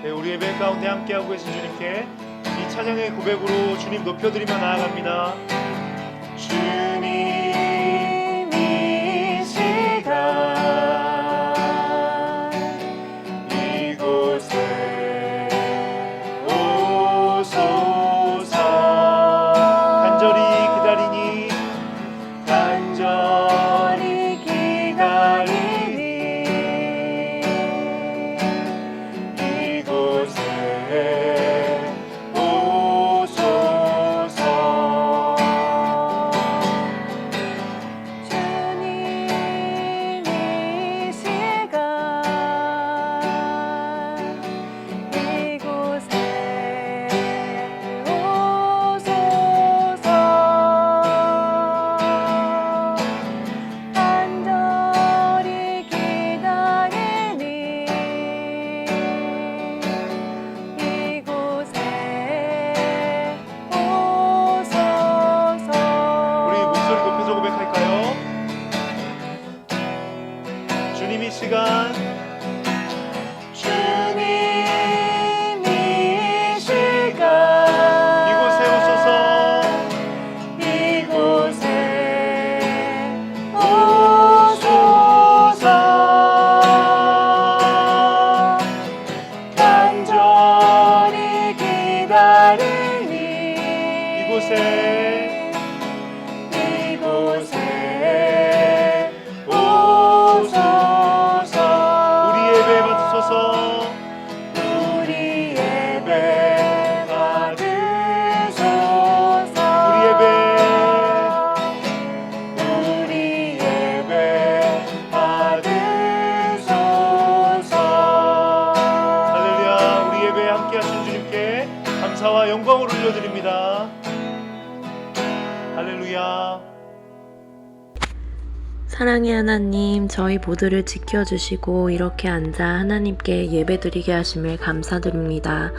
네, 우리 예배 가운데 함께하고 계신 주님께 이 찬양의 고백으로 주님 높여드리며 나아갑니다. 주님 이 시간 이곳에 오소서. 간절히 기다리니 감사와 영광을 올려드립니다. 할렐루야. 사랑의 하나님, 저희 모두를 지켜주시고 이렇게 앉아 하나님께 예배드리게 하심을 감사드립니다.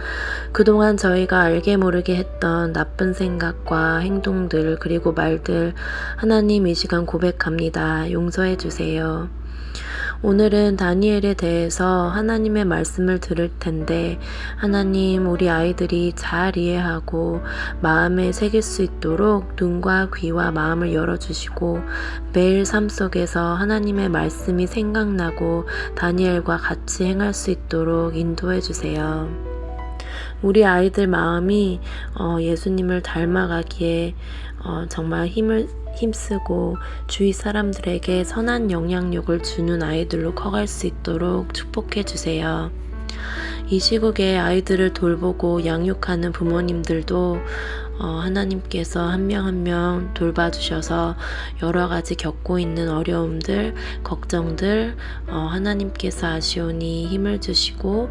그동안 저희가 알게 모르게 했던 나쁜 생각과 행동들 그리고 말들 하나님 이 시간 고백합니다. 용서해 주세요. 오늘은 다니엘에 대해서 하나님의 말씀을 들을 텐데 하나님 우리 아이들이 잘 이해하고 마음에 새길 수 있도록 눈과 귀와 마음을 열어주시고 매일 삶 속에서 하나님의 말씀이 생각나고 다니엘과 같이 행할 수 있도록 인도해 주세요. 우리 아이들 마음이 예수님을 닮아가기에 정말 힘쓰고 주위 사람들에게 선한 영향력을 주는 아이들로 커갈 수 있도록 축복해 주세요. 이 시국에 아이들을 돌보고 양육하는 부모님들도 하나님께서 한 명 한 명 돌봐주셔서 여러 가지 겪고 있는 어려움들, 걱정들 하나님께서 아시오니 힘을 주시고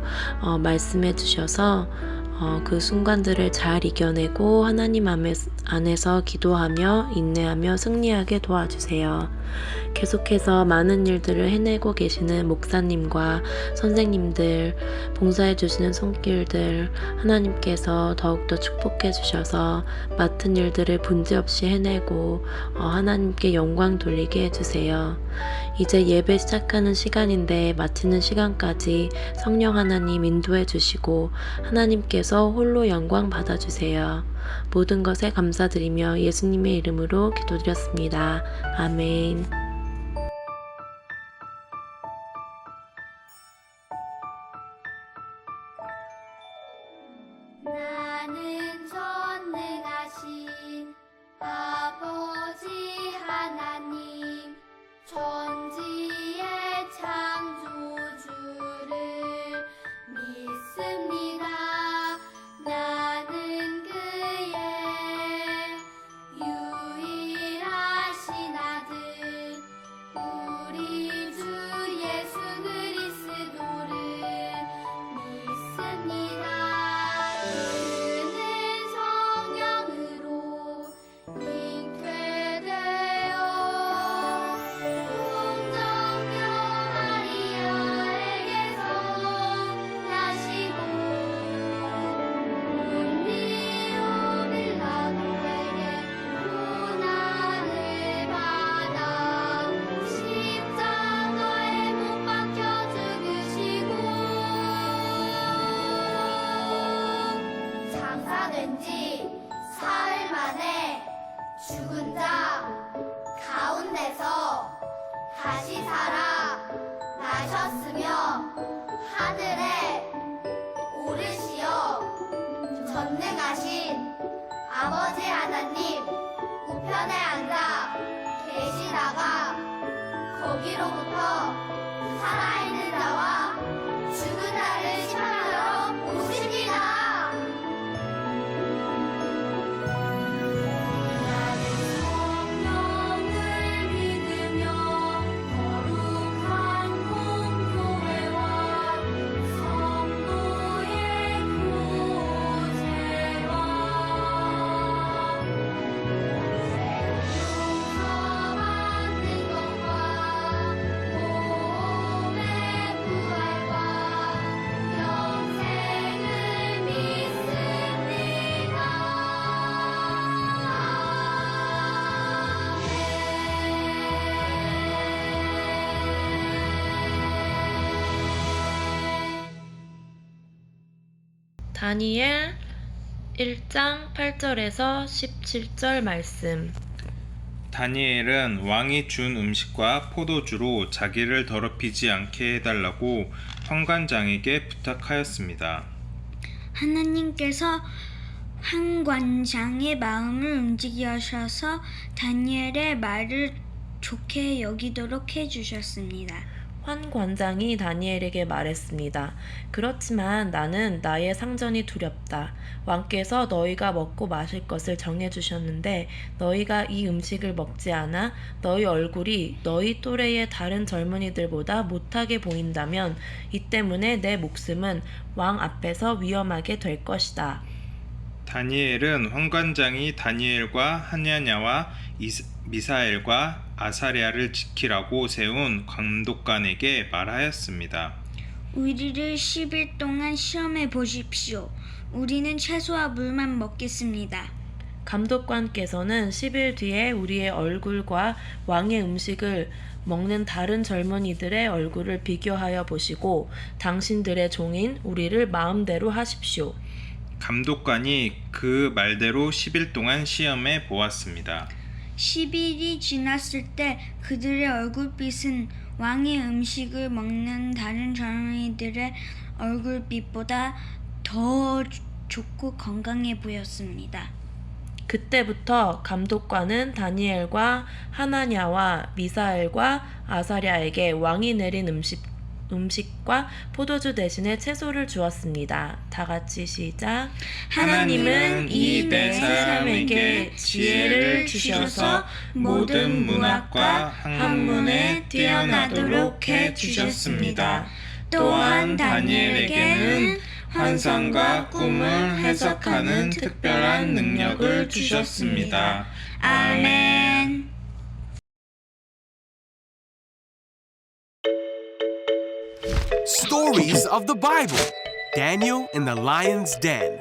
말씀해 주셔서 그 순간들을 잘 이겨내고 하나님 안에서 기도하며 인내하며 승리하게 도와주세요. 계속해서 많은 일들을 해내고 계시는 목사님과 선생님들, 봉사해 주시는 손길들 하나님께서 더욱더 축복해 주셔서 맡은 일들을 문제없이 해내고 하나님께 영광 돌리게 해주세요. 이제 예배 시작하는 시간인데 마치는 시간까지 성령 하나님 인도해 주시고 하나님께서 홀로 영광 받아주세요. 모든 것에 감사드리며 예수님의 이름으로 기도드렸습니다. 아멘. 나는 전능하신 아버지 하나님 천지의 창조주를 믿습니다. 나는 그의 유일하신 아들 우리 주 예수 그리스도를 믿습니다. 된 지 사흘 만에 죽은 자 가운데서 다시 살아 나셨으며 하늘에 오르시어 전능하신 아버지 하나님 우편에 앉아 계시다가 거기로부터 살아있는 자와 죽은 자를 심판하러 오십니다. 나는 성령을 믿으며 거룩한 공교회와 성도의 교제와 용서받는 것과 몸의 부활과 영생을 믿습니다. 다니엘 1장 8절에서 17절 말씀. 다니엘은 왕이 준 음식과 포도주로 자기를 더럽히지 않게 해달라고 현관장에게 부탁하였습니다. 하나님께서 한관장의 마음을 움직이셔서 다니엘의 말을 좋게 여기도록 해주셨습니다. 환 관장이 다니엘에게 말했습니다. 그렇지만 나는 나의 상전이 두렵다. 왕께서 너희가 먹고 마실 것을 정해주셨는데 너희가 이 음식을 먹지 않아 너희 얼굴이 너희 또래의 다른 젊은이들보다 못하게 보인다면 이 때문에 내 목숨은 왕 앞에서 위험하게 될 것이다. 다니엘은 환관장이 다니엘과 하냐냐와 미사엘과 아사랴를 지키라고 세운 감독관에게 말하였습니다. 우리를 10일 동안 시험해 보십시오. 우리는 채소와 물만 먹겠습니다. 감독관께서는 10일 뒤에 우리의 얼굴과 왕의 음식을 먹는 다른 젊은이들의 얼굴을 비교하여 보시고 당신들의 종인 우리를 마음대로 하십시오. 감독관이 그 말대로 10일 동안 시험해 보았습니다. 10일이 지났을 때 그들의 얼굴빛은 왕의 음식을 먹는 다른 젊은이들의 얼굴빛보다 더 좋고 건강해 보였습니다. 그때부터 감독관은 다니엘과 하나냐와 미사엘과 아사랴에게 왕이 내린 음식과 포도주 대신에 채소를 주었습니다. 다 같이 시작. 하나님은 이 네 사람에게 지혜를 주셔서 모든 문학과 학문에 뛰어나도록 해 주셨습니다. 또한 다니엘에게는 환상과 꿈을 해석하는 특별한 능력을 주셨습니다. 아멘. Stories of the Bible. Daniel in the Lion's Den.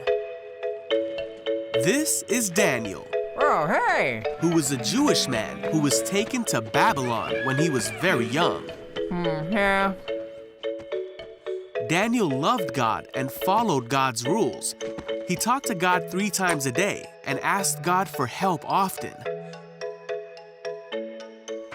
This is Daniel, Oh, hey! who was a Jewish man who was taken to Babylon when he was very young. Yeah. Daniel loved God and followed God's rules. He talked to God 3 times a day and asked God for help often.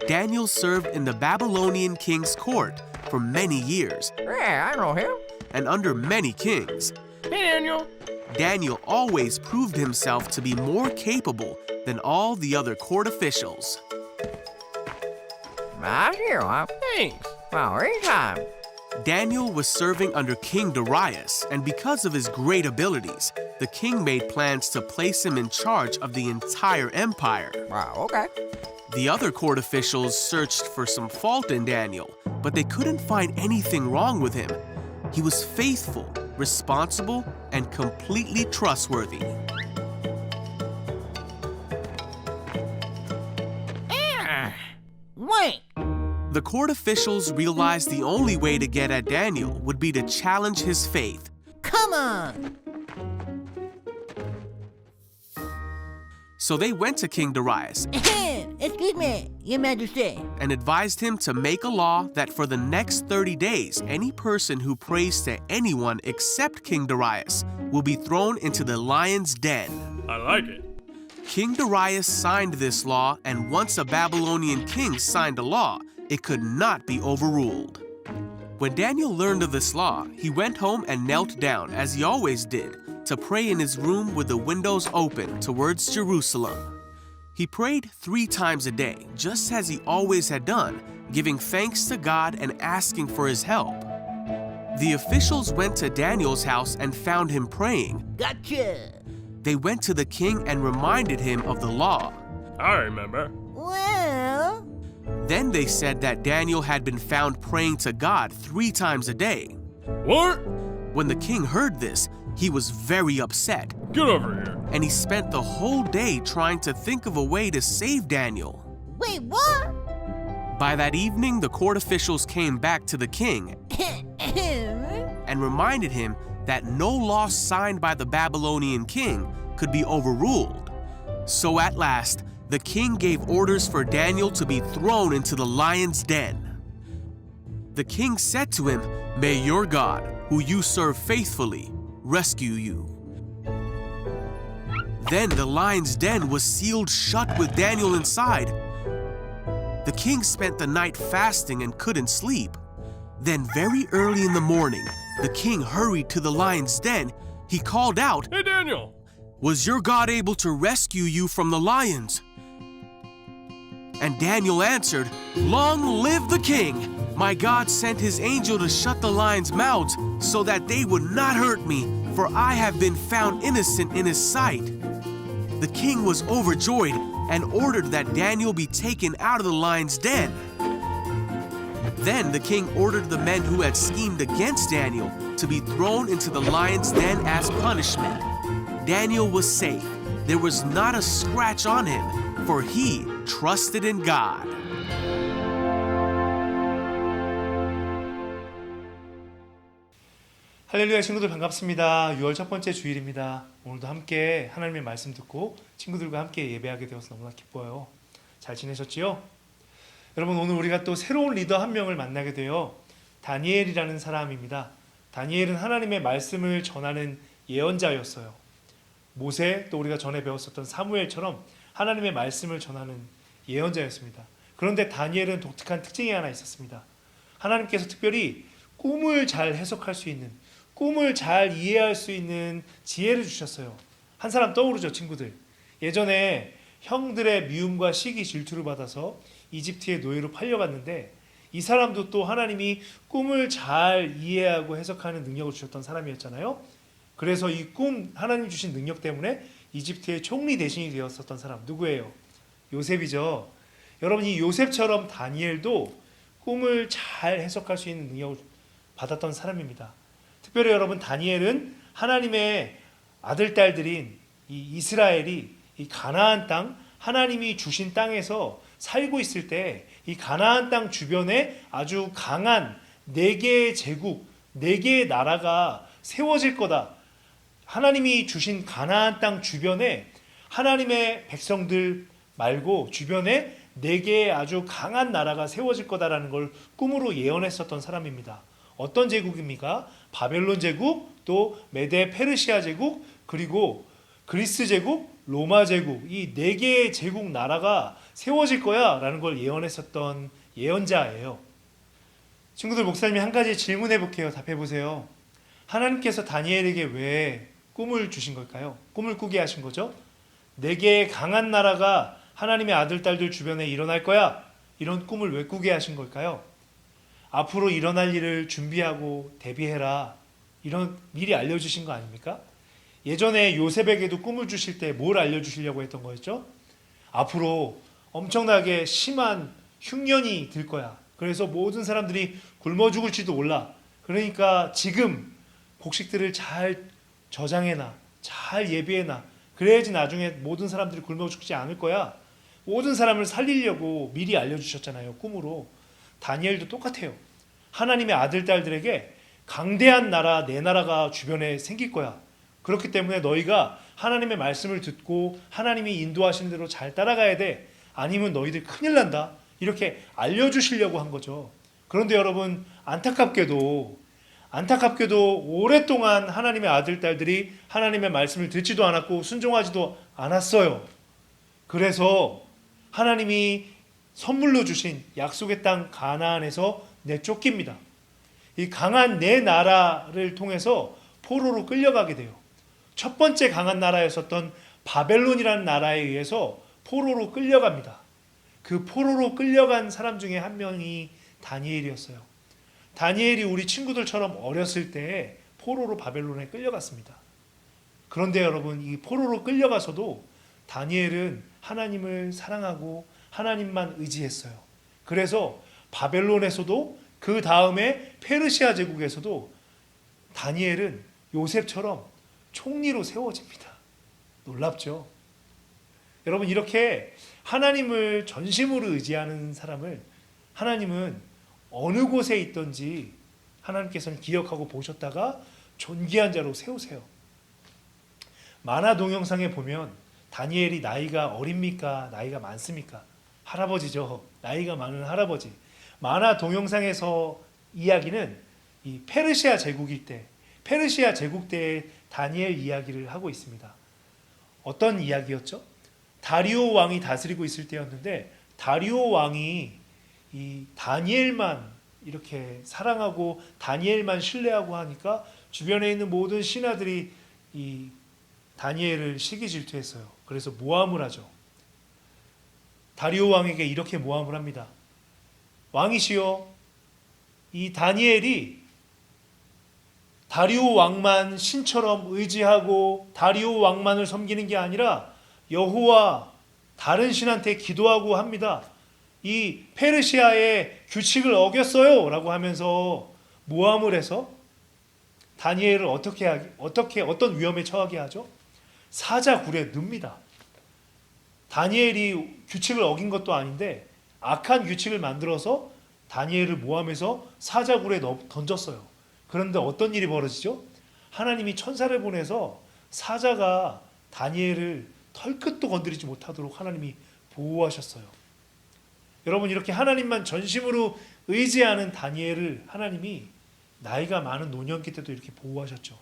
Daniel served in the Babylonian king's court for many years Yeah, I know him. and under many kings. Hey, Daniel. Daniel always proved himself to be more capable than all the other court officials. I hear you. Thanks. Well, anytime. Daniel was serving under King Darius, and because of his great abilities, the king made plans to place him in charge of the entire empire. Wow, okay. The other court officials searched for some fault in Daniel, but they couldn't find anything wrong with him. He was faithful, responsible, and completely trustworthy. Wait. The court officials realized the only way to get at Daniel would be to challenge his faith. Come on. So they went to King Darius Excuse me, Your Majesty. and advised him to make a law that for the next 30 days, any person who prays to anyone except King Darius will be thrown into the lion's den. I like it. King Darius signed this law, and once a Babylonian king signed a law, it could not be overruled. When Daniel learned of this law, he went home and knelt down, as he always did, to pray in his room with the windows open towards Jerusalem. He prayed 3 times a day, just as he always had done, giving thanks to God and asking for his help. The officials went to Daniel's house and found him praying. Gotcha. They went to the king and reminded him of the law. I remember. Well, Then they said that Daniel had been found praying to God 3 times a day. What? When the king heard this, he was very upset, Get over here. and he spent the whole day trying to think of a way to save Daniel. wait, what? By that evening, the court officials came back to the king and reminded him that no law signed by the Babylonian king could be overruled. So at last, the king gave orders for Daniel to be thrown into the lion's den. The king said to him, "May your God, who you serve faithfully, rescue you." Then the lion's den was sealed shut with Daniel inside. The king spent the night fasting and couldn't sleep. Then very early in the morning, the king hurried to the lion's den. He called out, Hey, Daniel. "Was your God able to rescue you from the lions?" And Daniel answered, "Long live the king! My God sent his angel to shut the lions' mouths so that they would not hurt me, for I have been found innocent in his sight." The king was overjoyed and ordered that Daniel be taken out of the lion's den. Then the king ordered the men who had schemed against Daniel to be thrown into the lion's den as punishment. Daniel was safe. There was not a scratch on him, for he trusted in God. 할렐루야 친구들 반갑습니다. 6월 첫 번째 주일입니다. 오늘도 함께 하나님의 말씀 듣고 친구들과 함께 예배하게 되어서 너무나 기뻐요. 잘 지내셨지요? 여러분 오늘 우리가 또 새로운 리더 한 명을 만나게 되어 다니엘이라는 사람입니다. 다니엘은 하나님의 말씀을 전하는 예언자였어요. 모세 또 우리가 전에 배웠었던 사무엘처럼 하나님의 말씀을 전하는 예언자였습니다. 그런데 다니엘은 독특한 특징이 하나 있었습니다. 하나님께서 특별히 꿈을 잘 해석할 수 있는, 꿈을 잘 이해할 수 있는 지혜를 주셨어요. 한 사람 떠오르죠, 친구들. 예전에 형들의 미움과 시기 질투를 받아서 이집트의 노예로 팔려갔는데 이 사람도 또 하나님이 꿈을 잘 이해하고 해석하는 능력을 주셨던 사람이었잖아요. 그래서 이 꿈, 하나님 주신 능력 때문에 이집트의 총리 대신이 되었었던 사람 누구예요? 요셉이죠. 여러분 이 요셉처럼 다니엘도 꿈을 잘 해석할 수 있는 능력을 받았던 사람입니다. 특별히 여러분 다니엘은 하나님의 아들 딸들인 이 이스라엘이 이 가나안 땅, 하나님이 주신 땅에서 살고 있을 때 이 가나안 땅 주변에 아주 강한 4개의 제국, 4개의 나라가 세워질 거다. 하나님이 주신 가나안 땅 주변에 하나님의 백성들 말고 주변에 4개의 아주 강한 나라가 세워질 거다라는 걸 꿈으로 예언했었던 사람입니다. 어떤 제국입니까? 바벨론 제국, 또 메데 페르시아 제국, 그리고 그리스 제국, 로마 제국, 이 4개의 제국 나라가 세워질 거야 라는 걸 예언했었던 예언자예요. 친구들, 목사님이 한 가지 질문해 볼게요. 답해 보세요. 하나님께서 다니엘에게 왜 꿈을 주신 걸까요? 꿈을 꾸게 하신 거죠? 4개의 강한 나라가 하나님의 아들, 딸들 주변에 일어날 거야. 이런 꿈을 왜 꾸게 하신 걸까요? 앞으로 일어날 일을 준비하고 대비해라. 이런 미리 알려주신 거 아닙니까? 예전에 요셉에게도 꿈을 주실 때 뭘 알려주시려고 했던 거였죠? 앞으로 엄청나게 심한 흉년이 들 거야. 그래서 모든 사람들이 굶어 죽을지도 몰라. 그러니까 지금 곡식들을 잘 저장해놔. 잘 예비해놔. 그래야지 나중에 모든 사람들이 굶어 죽지 않을 거야. 모든 사람을 살리려고 미리 알려주셨잖아요. 꿈으로. 다니엘도 똑같아요. 하나님의 아들, 딸들에게 강대한 나라, 4나라가 주변에 생길 거야. 그렇기 때문에 너희가 하나님의 말씀을 듣고 하나님이 인도하신 대로 잘 따라가야 돼. 아니면 너희들 큰일 난다. 이렇게 알려주시려고 한 거죠. 그런데 여러분, 안타깝게도 오랫동안 하나님의 아들, 딸들이 하나님의 말씀을 듣지도 않았고 순종하지도 않았어요. 그래서 하나님이 선물로 주신 약속의 땅 가나안에서 내쫓깁니다. 이 강한 네 나라를 통해서 포로로 끌려가게 돼요. 첫 번째 강한 나라였었던 바벨론이라는 나라에 의해서 포로로 끌려갑니다. 그 포로로 끌려간 사람 중에 한 명이 다니엘이었어요. 다니엘이 우리 친구들처럼 어렸을 때 포로로 바벨론에 끌려갔습니다. 그런데 여러분, 이 포로로 끌려가서도 다니엘은 하나님을 사랑하고 하나님만 의지했어요. 그래서 바벨론에서도 그 다음에 페르시아 제국에서도 다니엘은 요셉처럼 총리로 세워집니다. 놀랍죠? 여러분, 이렇게 하나님을 전심으로 의지하는 사람을 하나님은 어느 곳에 있든지 하나님께서는 기억하고 보셨다가 존귀한 자로 세우세요. 만화 동영상에 보면 다니엘이 나이가 어립니까? 나이가 많습니까? 할아버지죠. 나이가 많은 할아버지. 만화 동영상에서 이야기는 이 페르시아 제국일 때, 페르시아 제국 때의 다니엘 이야기를 하고 있습니다. 어떤 이야기였죠? 다리오 왕이 다스리고 있을 때였는데, 다리오 왕이 이 다니엘만 이렇게 사랑하고 다니엘만 신뢰하고 하니까 주변에 있는 모든 신하들이 이 다니엘을 시기 질투했어요. 그래서 모함을 하죠. 다리오 왕에게 이렇게 모함을 합니다. 왕이시여, 이 다니엘이 다리오 왕만 신처럼 의지하고 다리오 왕만을 섬기는 게 아니라 여호와 다른 신한테 기도하고 합니다. 이 페르시아의 규칙을 어겼어요 라고 하면서 모함을 해서 다니엘을 어떤 위험에 처하게 하죠? 사자굴에 넣습니다. 다니엘이 규칙을 어긴 것도 아닌데 악한 규칙을 만들어서 다니엘을 모함해서 사자굴에 던졌어요. 그런데 어떤 일이 벌어지죠? 하나님이 천사를 보내서 사자가 다니엘을 털끝도 건드리지 못하도록 하나님이 보호하셨어요. 여러분, 이렇게 하나님만 전심으로 의지하는 다니엘을 하나님이 나이가 많은 노년기 때도 이렇게 보호하셨죠.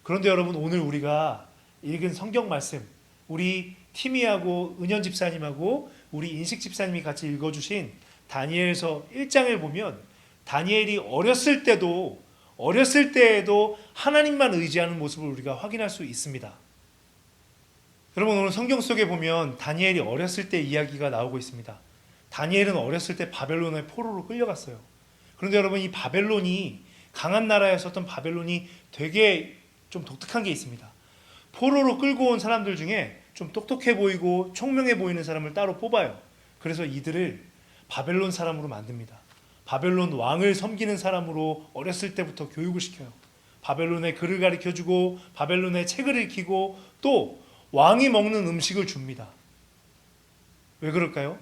그런데 여러분, 오늘 우리가 읽은 성경 말씀, 우리 티미하고 은현 집사님하고 우리 인식 집사님이 같이 읽어주신 다니엘서 1장을 보면 다니엘이 어렸을 때에도 하나님만 의지하는 모습을 우리가 확인할 수 있습니다. 여러분, 오늘 성경 속에 보면 다니엘이 어렸을 때 이야기가 나오고 있습니다. 다니엘은 어렸을 때 바벨론의 포로로 끌려갔어요. 그런데 여러분, 이 바벨론이 강한 나라였었던 바벨론이 되게 좀 독특한 게 있습니다. 포로로 끌고 온 사람들 중에 좀 똑똑해 보이고 총명해 보이는 사람을 따로 뽑아요. 그래서 이들을 바벨론 사람으로 만듭니다. 바벨론 왕을 섬기는 사람으로 어렸을 때부터 교육을 시켜요. 바벨론의 글을 가르쳐주고 바벨론의 책을 읽히고 또 왕이 먹는 음식을 줍니다. 왜 그럴까요?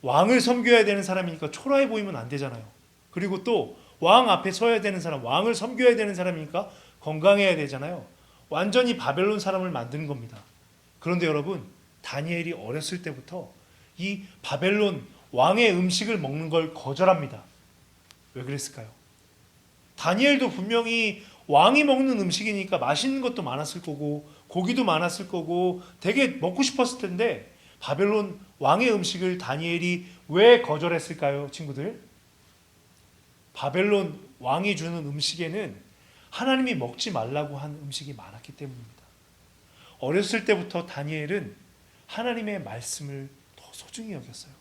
왕을 섬겨야 되는 사람이니까 초라해 보이면 안 되잖아요. 그리고 또 왕 앞에 서야 되는 사람, 왕을 섬겨야 되는 사람이니까 건강해야 되잖아요. 완전히 바벨론 사람을 만드는 겁니다. 그런데 여러분, 다니엘이 어렸을 때부터 이 바벨론 왕의 음식을 먹는 걸 거절합니다. 왜 그랬을까요? 다니엘도 분명히 왕이 먹는 음식이니까 맛있는 것도 많았을 거고 고기도 많았을 거고 되게 먹고 싶었을 텐데 바벨론 왕의 음식을 다니엘이 왜 거절했을까요, 친구들? 바벨론 왕이 주는 음식에는 하나님이 먹지 말라고 한 음식이 많았기 때문입니다. 어렸을 때부터 다니엘은 하나님의 말씀을 더 소중히 여겼어요.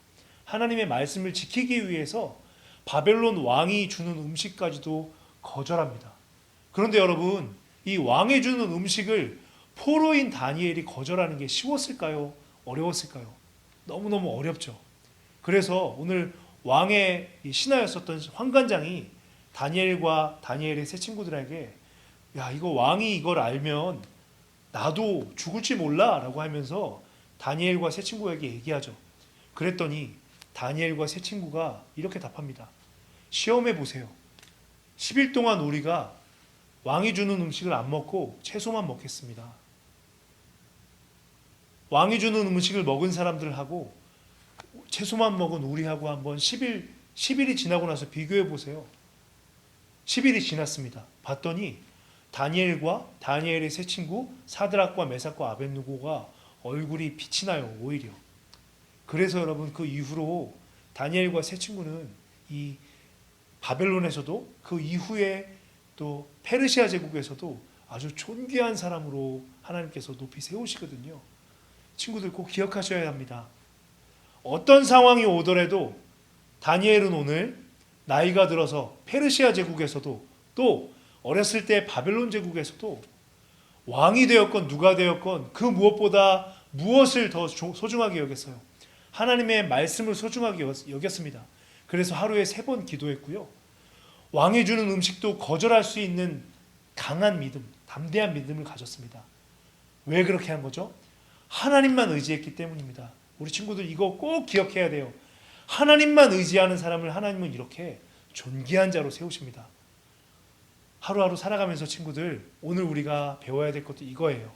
하나님의 말씀을 지키기 위해서 바벨론 왕이 주는 음식까지도 거절합니다. 그런데 여러분, 이 왕이 주는 음식을 포로인 다니엘이 거절하는 게 쉬웠을까요? 어려웠을까요? 너무너무 어렵죠. 그래서 오늘 왕의 신하였었던 환관장이 다니엘과 다니엘의 세 친구들에게 야, 이거 왕이 이걸 알면 나도 죽을지 몰라 라고 하면서 다니엘과 세 친구에게 얘기하죠. 그랬더니 다니엘과 세 친구가 이렇게 답합니다. 시험해 보세요. 10일 동안 우리가 왕이 주는 음식을 안 먹고 채소만 먹겠습니다. 왕이 주는 음식을 먹은 사람들하고 채소만 먹은 우리하고 한번 10일이 지나고 나서 비교해 보세요. 10일이 지났습니다. 봤더니 다니엘의 세 친구 사드락과 메삭과 아벳느고가 얼굴이 빛이 나요. 오히려. 그래서 여러분 그 이후로 다니엘과 세 친구는 이 바벨론에서도 그 이후에 또 페르시아 제국에서도 아주 존귀한 사람으로 하나님께서 높이 세우시거든요. 친구들 꼭 기억하셔야 합니다. 어떤 상황이 오더라도 다니엘은 오늘 나이가 들어서 페르시아 제국에서도 또 어렸을 때 바벨론 제국에서도 왕이 되었건 누가 되었건 그 무엇보다 무엇을 더 소중하게 여겼어요? 하나님의 말씀을 소중하게 여겼습니다. 그래서 하루에 3번 기도했고요. 왕이 주는 음식도 거절할 수 있는 강한 믿음, 담대한 믿음을 가졌습니다. 왜 그렇게 한 거죠? 하나님만 의지했기 때문입니다. 우리 친구들 이거 꼭 기억해야 돼요. 하나님만 의지하는 사람을 하나님은 이렇게 존귀한 자로 세우십니다. 하루하루 살아가면서 친구들 오늘 우리가 배워야 될 것도 이거예요.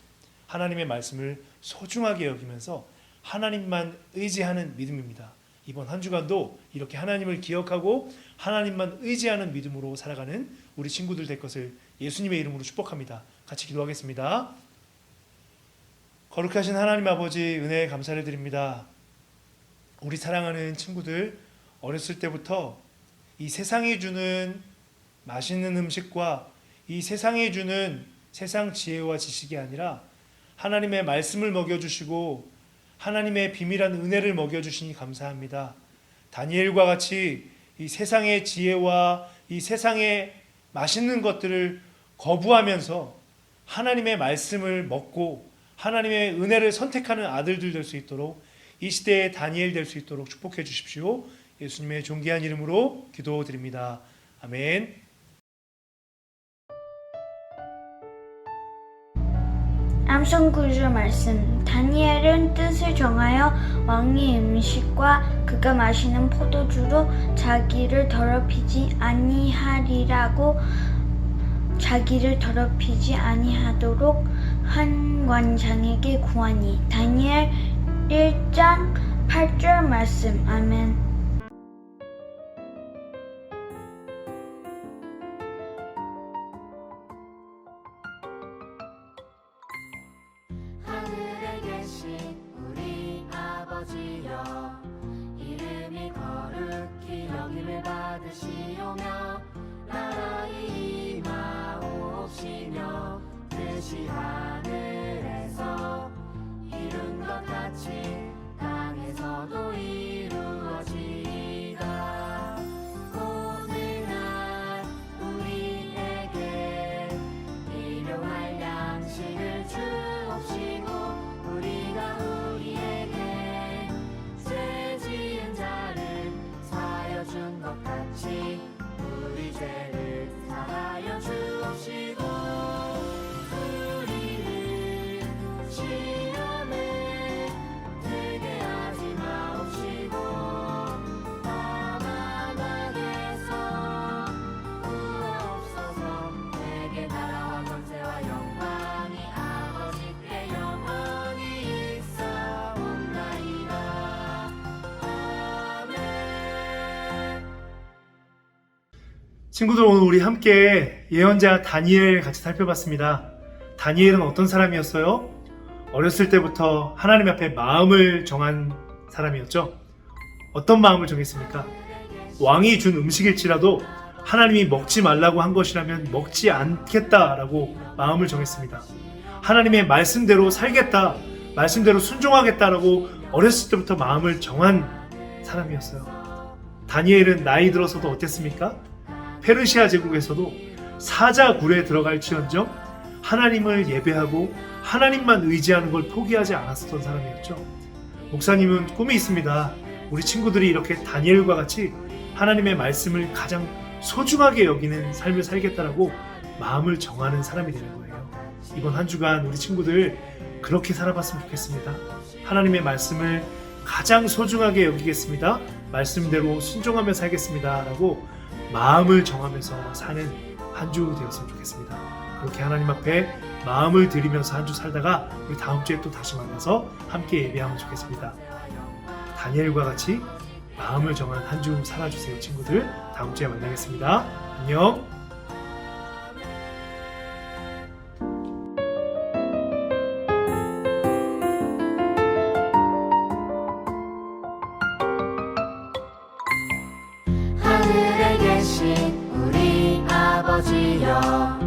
하나님의 말씀을 소중하게 여기면서 하나님만 의지하는 믿음입니다. 이번 한 주간도 이렇게 하나님을 기억하고 하나님만 의지하는 믿음으로 살아가는 우리 친구들 될 것을 예수님의 이름으로 축복합니다. 같이 기도하겠습니다. 거룩하신 하나님 아버지 은혜에 감사를 드립니다. 우리 사랑하는 친구들 어렸을 때부터 이 세상이 주는 맛있는 음식과 이 세상이 주는 세상 지혜와 지식이 아니라 하나님의 말씀을 먹여주시고 하나님의 비밀한 은혜를 먹여주시니 감사합니다. 다니엘과 같이 이 세상의 지혜와 이 세상의 맛있는 것들을 거부하면서 하나님의 말씀을 먹고 하나님의 은혜를 선택하는 아들들 될 수 있도록 이 시대의 다니엘 될 수 있도록 축복해 주십시오. 예수님의 존귀한 이름으로 기도드립니다. 아멘. 암송 구주 말씀. 다니엘은 뜻을 정하여 왕의 음식과 그가 마시는 포도주로 자기를 더럽히지 아니하리라고 자기를 더럽히지 아니하도록 한 관장에게 구하니. 다니엘 1장 8절 말씀. 아멘. 하늘에 계신 우리 아버지여 이름이 거룩히 여김을 받으시오며 나라의 임하옵시며 뜻이 하늘에서 이룬 것 같이 땅에서도 이루어지이다. 오늘날 우리에게 일용할 양식을 주옵시고 우리가 우리에게 죄 지은 자를 사하여 준 것 같이 우리 죄를 사하여 주옵시고 우리를 시험에 들게 하지 마옵시고 다만 악에서 구하옵소서. 내게 나라와 권세와 영광이 아버지께 영원히 있사옵나이다. 아멘. 친구들 오늘 우리 함께 예언자 다니엘 같이 살펴봤습니다. 다니엘은 어떤 사람이었어요? 어렸을 때부터 하나님 앞에 마음을 정한 사람이었죠. 어떤 마음을 정했습니까? 왕이 준 음식일지라도 하나님이 먹지 말라고 한 것이라면 먹지 않겠다라고 마음을 정했습니다. 하나님의 말씀대로 살겠다, 말씀대로 순종하겠다라고 어렸을 때부터 마음을 정한 사람이었어요. 다니엘은 나이 들어서도 어땠습니까? 페르시아 제국에서도 사자굴에 들어갈지언정 하나님을 예배하고 하나님만 의지하는 걸 포기하지 않았던 사람이었죠. 목사님은 꿈이 있습니다. 우리 친구들이 이렇게 다니엘과 같이 하나님의 말씀을 가장 소중하게 여기는 삶을 살겠다라고 마음을 정하는 사람이 되는 거예요. 이번 한 주간 우리 친구들 그렇게 살아봤으면 좋겠습니다. 하나님의 말씀을 가장 소중하게 여기겠습니다. 말씀대로 순종하며 살겠습니다. 라고 마음을 정하면서 사는 한 주 되었으면 좋겠습니다. 그렇게 하나님 앞에 마음을 들이면서 한 주 살다가 우리 다음 주에 또 다시 만나서 함께 예배하면 좋겠습니다. 다니엘과 같이 마음을 정한 한 주 살아주세요, 친구들. 다음 주에 만나겠습니다. 안녕. 하늘에 계신 우리 아버지여,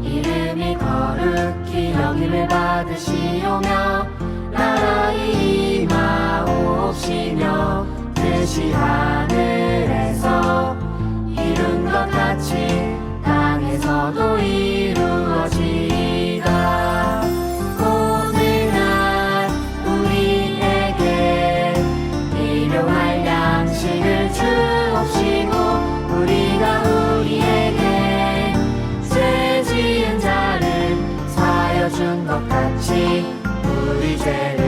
이름이 거룩히 여김을 받으시오며 나라의 임하옵시며 뜻이 하늘에서 이룬 것 같이 땅에서도 이루어지이다. 오늘날 우리에게 일용할 양식을 주옵시고 우리가 우리에게 죄 지은 자를 사하여 준 것 같이 우리 죄를